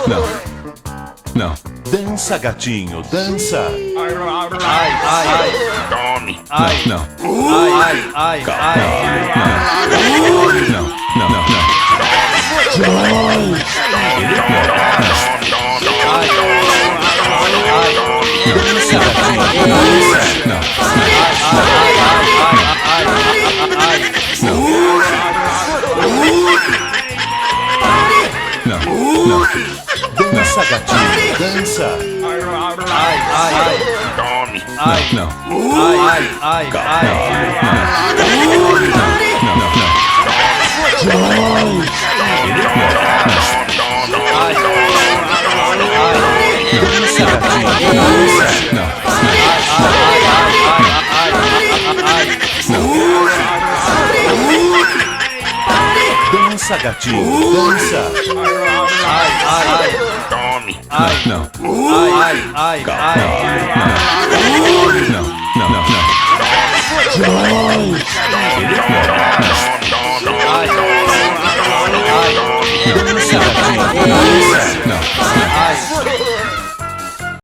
Não. Não. Dança, gatinho, dança. Ai, ai, ai. Tome. Não. Ai, ai, ai. Não. Não. Não. Dança, gatinho, Não. Não. dança, gatinho, dança. Ai, ai, ai. Tome. Não. Ai, ai, ai, ai. Dança, gatinho, dança. Dança, gatinho, dança. Ai, ai, ai. Tome. Não. Ai, ai, ai, ai. Não. Não. Não.